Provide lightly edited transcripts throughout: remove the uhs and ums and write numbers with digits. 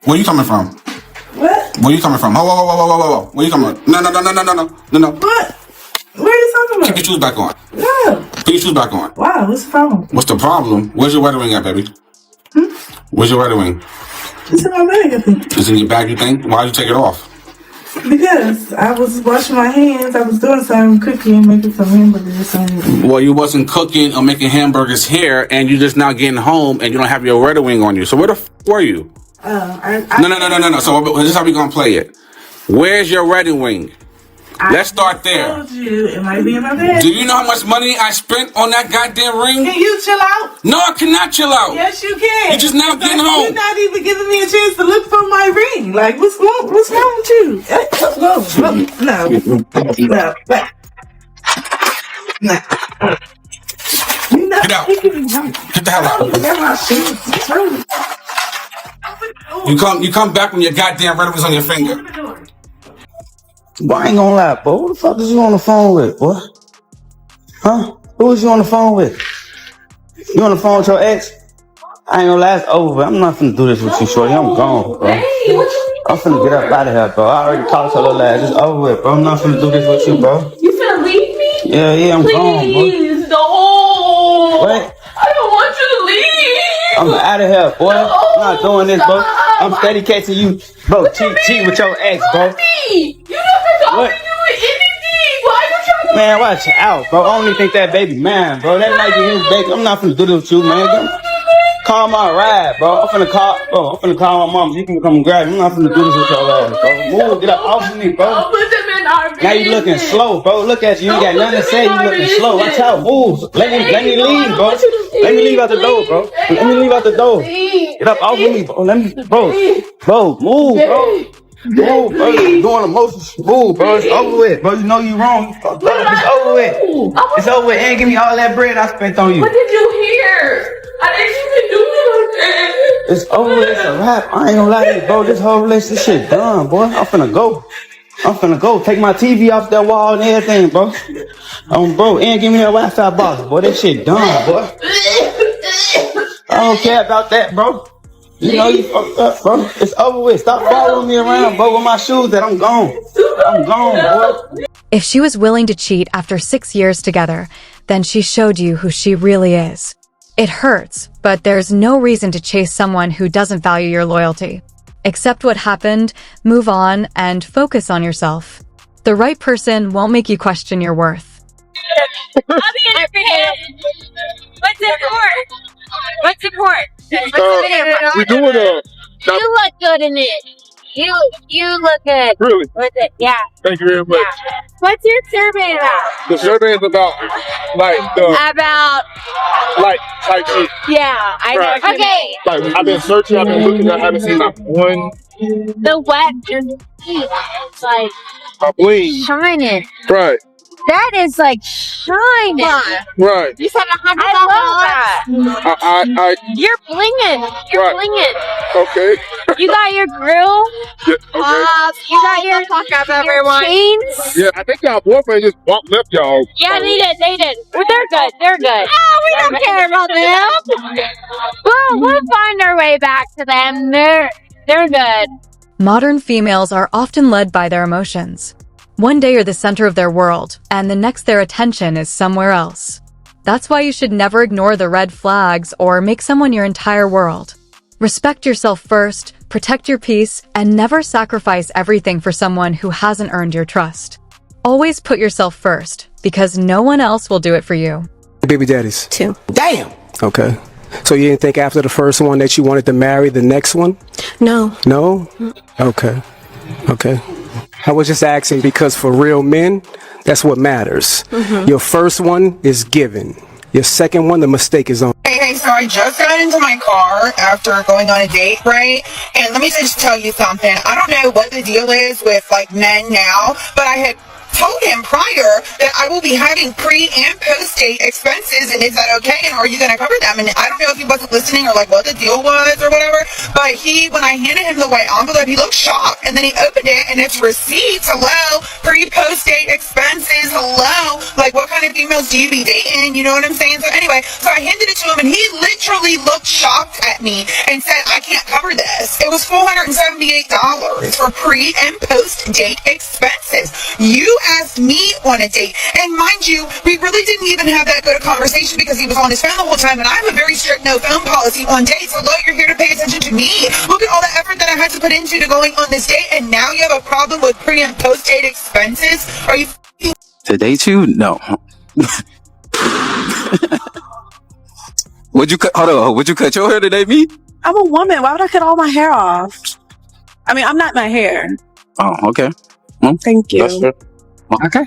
Where you coming from? What? Where you coming from? Whoa. Where you coming from? No. What? Where are you talking Keep about? your shoes back on. No. Put your shoes back on. Wow, what's the problem? What's the problem? Where's your wedding ring at, baby? Where's your wedding ring? It's in my bag, I think. It's in your bag, you think? Why'd you take it off? Because I was washing my hands, I was doing something, cooking, making some hamburgers or something. Well, you wasn't cooking or making hamburgers here, and you just now getting home, and you don't have your wedding ring on you. So where the were you? No. So this is how we gonna play it. Where's your wedding ring? Let's start there. I told you, it might be in my bag. Do you know how much money I spent on that goddamn ring? Can you chill out? No, I cannot chill out. Yes, you can. You just now getting home. You're not even giving me a chance to look for my ring. Like, what's wrong with you? No. Get out. Get the hell out. You come back when your goddamn ring was on your finger. Boy, I ain't gonna lie, boy. Who the fuck is you on the phone with, boy? Huh? Who is you on the phone with? You on the phone with your ex? I ain't gonna lie, it's over. I'm not finna do this with you, shorty. I'm gone, bro. I'm finna get up out of here, bro. I already talked to her last. It's over with, bro. I'm not finna do this with you, bro. You finna leave me? Yeah, I'm gone, bro. Please, no. What? I don't want you to leave. I'm out of here, boy. No, I'm not doing this, bro. stop. I'm steady catching you, bro. Cheat with your ex, bro. You never told What? me to do anything. Why you trying to Man, watch out, bro. I don't even think that baby man, bro. That might be his baby. I'm not finna do this with you, man. Call my ride, bro. I'm finna call my mom. You can come grab me. I'm not finna do this with your ass, bro. Move, get up off of me, bro. put them in our Now you looking slow, bro. Look at you. You ain't got nothing to say. You looking slow. Watch out. Move. Let me leave, bro. Let me leave out the door, bro. Let me leave out the door. Get up off of me, bro. Bro, move, bro. Move, bro. You're doing emotions. Move, bro. It's over with, bro. You know you wrong. You fucked up. It's over with. It's over with. And give me all that bread I spent on you. What did you hear? I didn't even do nothing. It's over with. It's a wrap. I ain't gonna lie to you, bro. This whole relationship shit done, boy. I'm finna go. Take my TV off that wall and everything, bro. Bro, and give me that Wi-Fi box, boy. That shit done, boy. I don't care about that, bro. You know you fucked up, bro. It's over with. Stop following me around, bro, with my shoes that I'm gone. I'm gone, boy. If she was willing to cheat after 6 years together, then she showed you who she really is. It hurts, but there's no reason to chase someone who doesn't value your loyalty. Accept what happened, move on, and focus on yourself. The right person won't make you question your worth. I'll be in your video. What's it for? What's it for? What's the video for? We doing You look good in it. You look good. really. With it, yeah. Thank you very much. Yeah. What's your survey about? The survey is about About, type shit. yeah, I know. Right. Okay, Like I've been searching, I've been looking, I haven't seen like one the wet, it's like bling. shining. Right. That is like shining. Right. You said $100. I love that. You're blinging. You're Right. blinging. Okay. You got your grill. Yeah, okay. You got your chains. Yeah, I think y'all boyfriend just left y'all. Yeah, they did. Well, they're good. Oh, we don't care about them. Well, we'll find our way back to them. They're good. Modern females are often led by their emotions. One day you're the center of their world, and the next their attention is somewhere else. That's why you should never ignore the red flags or make someone your entire world. Respect yourself first, protect your peace, and never sacrifice everything for someone who hasn't earned your trust. Always put yourself first, because no one else will do it for you. Baby daddies? 2. Damn. Okay. So you didn't think after the first one that you wanted to marry the next one? No. No? Okay. I was just asking because for real men, that's what matters. Your first one is given. Your second one, the mistake is on. Hey, so I just got into my car after going on a date, right? And let me just tell you something. I don't know what the deal is with, like, men now, but I had told him prior that I will be having pre and post date expenses, and is that okay? And are you going to cover them? And I don't know if he wasn't listening or like what the deal was or whatever, but when I handed him the white envelope, he looked shocked, and then he opened it and it's receipts. Hello, pre post date expenses. Hello, like what kind of females do you be dating? You know what I'm saying? So anyway, so I handed it to him, and he literally looked shocked at me and said, I can't cover this. It was $478 for pre and post date expenses. You asked me on a date, and mind you, we really didn't even have that good a conversation because he was on his phone the whole time, and I have a very strict no phone policy on dates. Although you're here to pay attention to me, look at all the effort that I had to put into going on this date, and now you have a problem with pre and post date expenses? Are you To date you? No. Would you cut your hair to date me? I'm a woman. Why would I cut all my hair off? I mean, I'm not my hair. Oh, okay. Thank you. That's fair. Okay.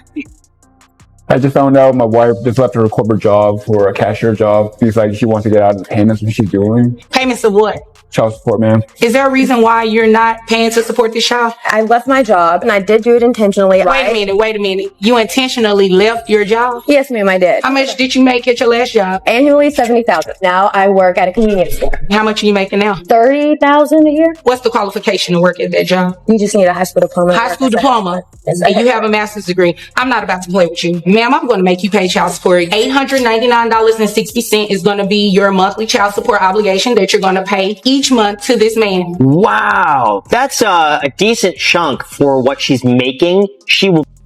I just found out my wife just left her corporate job for a cashier job. She's like, she wants to get out of the payments what she's doing. Payments of what? Child support, ma'am. Is there a reason why you're not paying to support this child? I left my job and I did do it intentionally. Wait a minute. You intentionally left your job? Yes, ma'am, I did. How much did you make at your last job? Annually $70,000. Now I work at a convenience store. How much are you making now? $30,000 a year. What's the qualification to work at that job? You just need a high school diploma. High school diploma. And you have a master's degree. I'm not about to play with you. Ma'am, I'm going to make you pay child support. $899.60 is going to be your monthly child support obligation that you're going to pay each month to this man. Wow. That's a decent chunk for what she's making.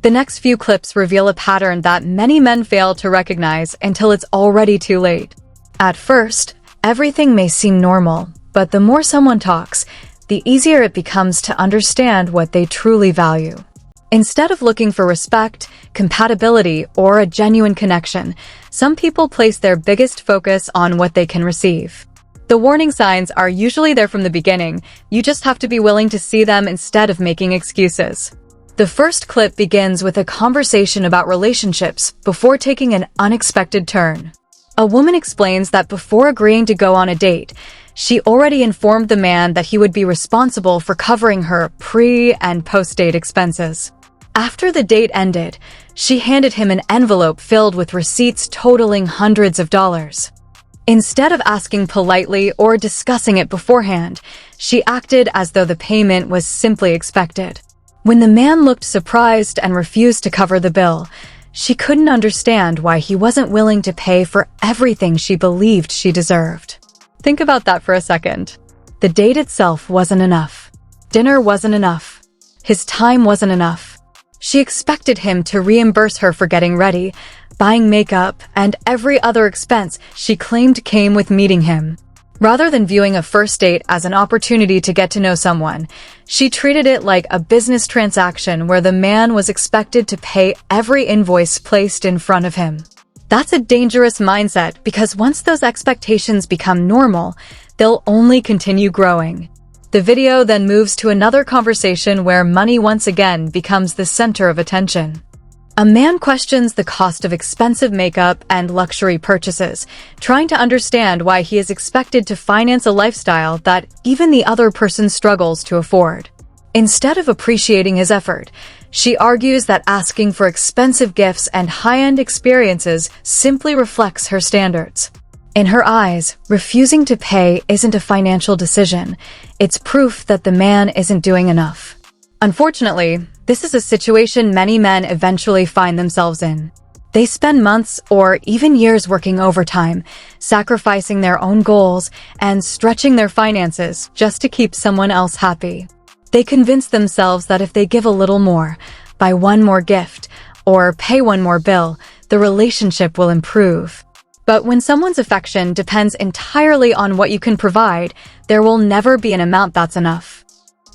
The next few clips reveal a pattern that many men fail to recognize until it's already too late. At first, everything may seem normal, but the more someone talks, the easier it becomes to understand what they truly value. Instead of looking for respect, compatibility, or a genuine connection, some people place their biggest focus on what they can receive. The warning signs are usually there from the beginning. You just have to be willing to see them instead of making excuses. The first clip begins with a conversation about relationships before taking an unexpected turn. A woman explains that before agreeing to go on a date, she already informed the man that he would be responsible for covering her pre- and post-date expenses. After the date ended, she handed him an envelope filled with receipts totaling hundreds of dollars. Instead of asking politely or discussing it beforehand, she acted as though the payment was simply expected. When the man looked surprised and refused to cover the bill, she couldn't understand why he wasn't willing to pay for everything she believed she deserved. Think about that for a second. The date itself wasn't enough. Dinner wasn't enough. His time wasn't enough. She expected him to reimburse her for getting ready, buying makeup, and every other expense she claimed came with meeting him. Rather than viewing a first date as an opportunity to get to know someone, she treated it like a business transaction where the man was expected to pay every invoice placed in front of him. That's a dangerous mindset because once those expectations become normal, they'll only continue growing. The video then moves to another conversation where money once again becomes the center of attention. A man questions the cost of expensive makeup and luxury purchases, trying to understand why he is expected to finance a lifestyle that even the other person struggles to afford. Instead of appreciating his effort, she argues that asking for expensive gifts and high-end experiences simply reflects her standards. In her eyes, refusing to pay isn't a financial decision. It's proof that the man isn't doing enough. Unfortunately, this is a situation many men eventually find themselves in. They spend months or even years working overtime, sacrificing their own goals and stretching their finances just to keep someone else happy. They convince themselves that if they give a little more, buy one more gift, or pay one more bill, the relationship will improve. But when someone's affection depends entirely on what you can provide, there will never be an amount that's enough.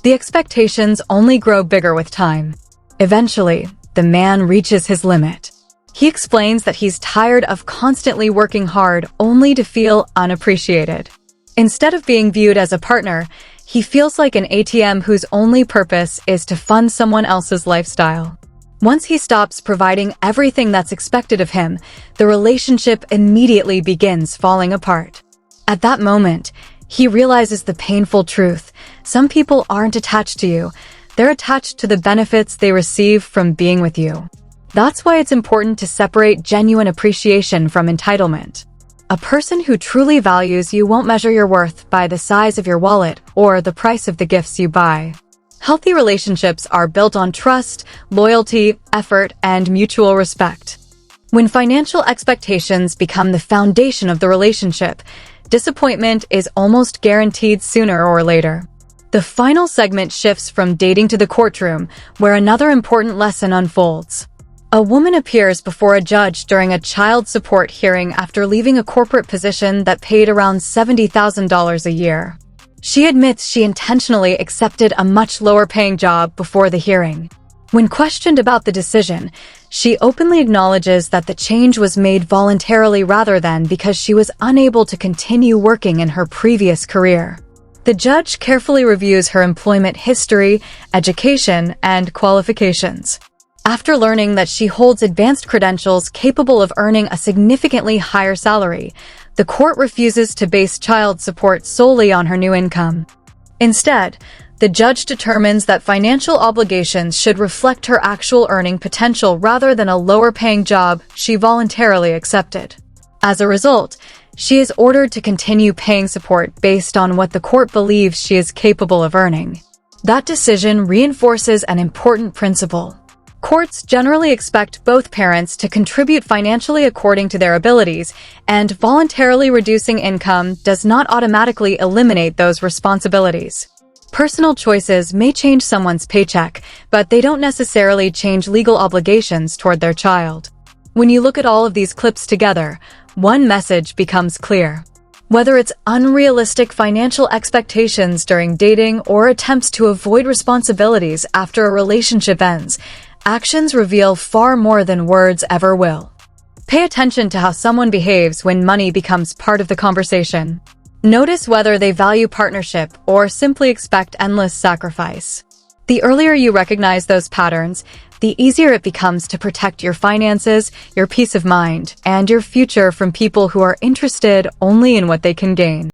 The expectations only grow bigger with time. Eventually, the man reaches his limit. He explains that he's tired of constantly working hard only to feel unappreciated. Instead of being viewed as a partner, he feels like an ATM whose only purpose is to fund someone else's lifestyle. Once he stops providing everything that's expected of him, the relationship immediately begins falling apart. At that moment, he realizes the painful truth. Some people aren't attached to you. They're attached to the benefits they receive from being with you. That's why it's important to separate genuine appreciation from entitlement. A person who truly values you won't measure your worth by the size of your wallet or the price of the gifts you buy. Healthy relationships are built on trust, loyalty, effort, and mutual respect. When financial expectations become the foundation of the relationship, disappointment is almost guaranteed sooner or later. The final segment shifts from dating to the courtroom, where another important lesson unfolds. A woman appears before a judge during a child support hearing after leaving a corporate position that paid around $70,000 a year. She admits she intentionally accepted a much lower-paying job before the hearing. When questioned about the decision, she openly acknowledges that the change was made voluntarily rather than because she was unable to continue working in her previous career. The judge carefully reviews her employment history, education, and qualifications. After learning that she holds advanced credentials capable of earning a significantly higher salary, the court refuses to base child support solely on her new income. Instead, the judge determines that financial obligations should reflect her actual earning potential rather than a lower-paying job she voluntarily accepted. As a result, she is ordered to continue paying support based on what the court believes she is capable of earning. That decision reinforces an important principle. Courts generally expect both parents to contribute financially according to their abilities, and voluntarily reducing income does not automatically eliminate those responsibilities. Personal choices may change someone's paycheck, but they don't necessarily change legal obligations toward their child. When you look at all of these clips together, one message becomes clear. Whether it's unrealistic financial expectations during dating or attempts to avoid responsibilities after a relationship ends, actions reveal far more than words ever will. Pay attention to how someone behaves when money becomes part of the conversation. Notice whether they value partnership or simply expect endless sacrifice. The earlier you recognize those patterns, the easier it becomes to protect your finances, your peace of mind, and your future from people who are interested only in what they can gain.